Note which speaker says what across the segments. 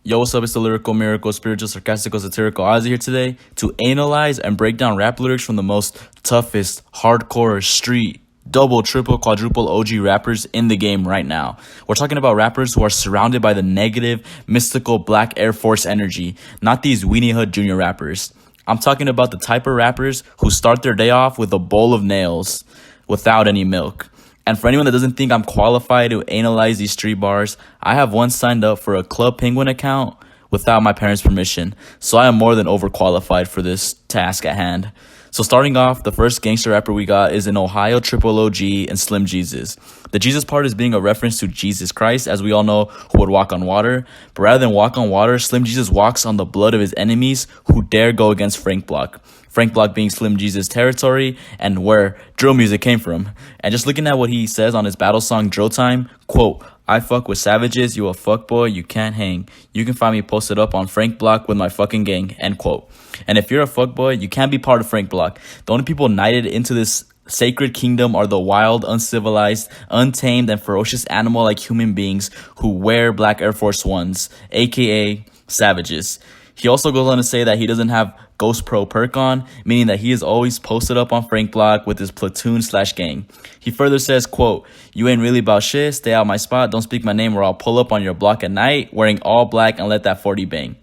Speaker 1: Yo, what's up? It's the lyrical, miracle, spiritual, sarcastical, satirical Ozzy here today to analyze and break down rap lyrics from the most toughest, hardcore, street, double, triple, quadruple OG rappers in the game right now. We're talking about rappers who are surrounded by the negative, mystical Black Air Force energy, not these weenie hood junior rappers. I'm talking about the type of rappers who start their day off with a bowl of nails without any milk. And for anyone that doesn't think I'm qualified to analyze these street bars, I have once signed up for a Club Penguin account without my parents' permission, so I am more than overqualified for this task at hand. So starting off, the first gangster rapper we got is an Ohio triple OG and Slim Jesus. The Jesus part is being a reference to Jesus Christ, as we all know, who would walk on water. But rather than walk on water, Slim Jesus walks on the blood of his enemies who dare go against Frank Block. Frank Block being Slim Jesus' territory and where drill music came from. And just looking at what he says on his battle song Drill Time, quote, "I fuck with savages, you a fuckboy, you can't hang. You can find me posted up on Frank Block with my fucking gang," end quote. And if you're a fuckboy, you can't be part of Frank Block. The only people knighted into this sacred kingdom are the wild, uncivilized, untamed, and ferocious animal-like human beings who wear Black Air Force Ones, aka savages. He also goes on to say that he doesn't have Ghost Pro perk on, meaning that he is always posted up on Frank Block with his platoon/gang. He further says, quote, "You ain't really about shit, stay out my spot, don't speak my name or I'll pull up on your block at night wearing all black and let that 40 bang."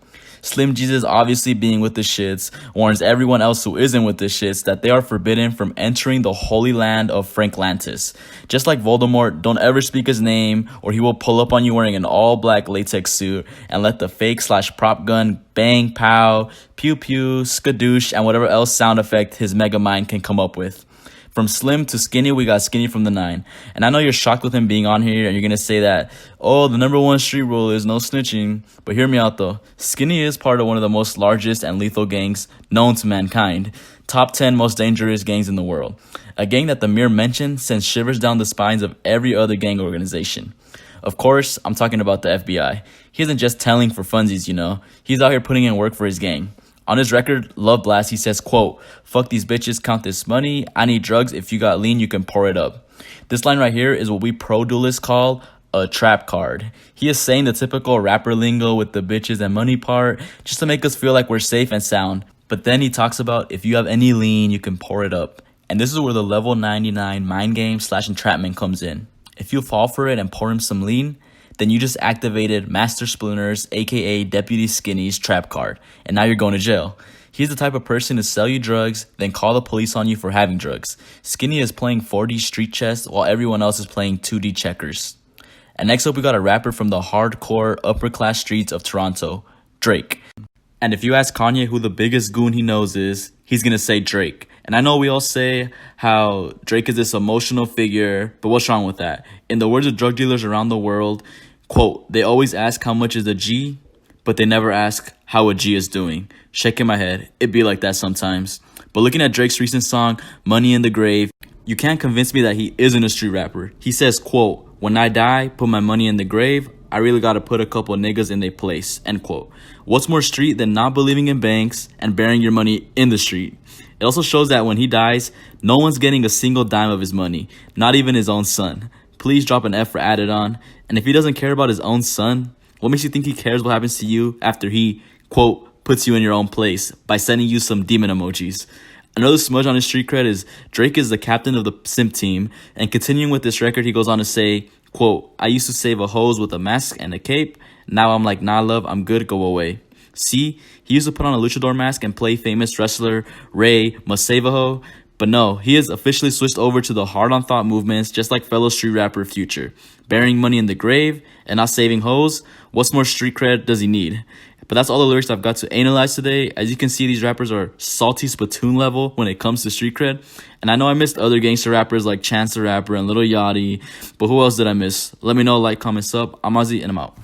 Speaker 1: Slim Jesus, obviously being with the shits, warns everyone else who isn't with the shits that they are forbidden from entering the holy land of Franklantis. Just like Voldemort, don't ever speak his name or he will pull up on you wearing an all-black latex suit and let the fake/prop gun bang, pow, pew pew, skadoosh, and whatever else sound effect his mega mind can come up with. From Slim to Skinny, we got Skinny from the 9. And I know you're shocked with him being on here and you're going to say that, oh, the number one street rule is no snitching. But hear me out though. Skinny is part of one of the most largest and lethal gangs known to mankind. Top 10 most dangerous gangs in the world. A gang that the mere mention sends shivers down the spines of every other gang organization. Of course, I'm talking about the FBI. He isn't just telling for funsies, you know. He's out here putting in work for his gang. On his record, Love Blast, he says, quote, "Fuck these bitches, count this money. I need drugs. If you got lean, you can pour it up." This line right here is what we pro duelists call a trap card. He is saying the typical rapper lingo with the bitches and money part just to make us feel like we're safe and sound. But then he talks about if you have any lean, you can pour it up. And this is where the level 99 mind game/entrapment comes in. If you fall for it and pour him some lean, then you just activated Master Splinter's, aka Deputy Skinny's trap card, and now you're going to jail. He's the type of person to sell you drugs, then call the police on you for having drugs. Skinny is playing 4D street chess while everyone else is playing 2D checkers. And next up, we got a rapper from the hardcore upper class streets of Toronto, Drake. And if you ask Kanye who the biggest goon he knows is, he's gonna say Drake. And I know we all say how Drake is this emotional figure, but what's wrong with that? In the words of drug dealers around the world, quote, "They always ask how much is a G, but they never ask how a G is doing." Shaking my head, it be like that sometimes. But looking at Drake's recent song, Money in the Grave, you can't convince me that he isn't a street rapper. He says, quote, "When I die, put my money in the grave. I really gotta put a couple niggas in their place," end quote. What's more street than not believing in banks and burying your money in the street? It also shows that when he dies, no one's getting a single dime of his money, not even his own son. Please drop an F for added on. And if he doesn't care about his own son, what makes you think he cares what happens to you after he, quote, "puts you in your own place" by sending you some demon emojis? Another smudge on his street cred is Drake is the captain of the simp team. And continuing with this record, he goes on to say, quote, "I used to save a hose with a mask and a cape. Now I'm like, nah, love, I'm good, go away." See, he used to put on a luchador mask and play famous wrestler Ray must save a hoe. But no, he has officially switched over to the hard-on-thought movements, just like fellow street rapper Future. Burying money in the grave and not saving hoes, what more street cred does he need? But that's all the lyrics I've got to analyze today. As you can see, these rappers are salty Splatoon level when it comes to street cred. And I know I missed other gangster rappers like Chance the Rapper and Lil Yachty, but who else did I miss? Let me know, like, comment, sub. I'm Ozzy, and I'm out.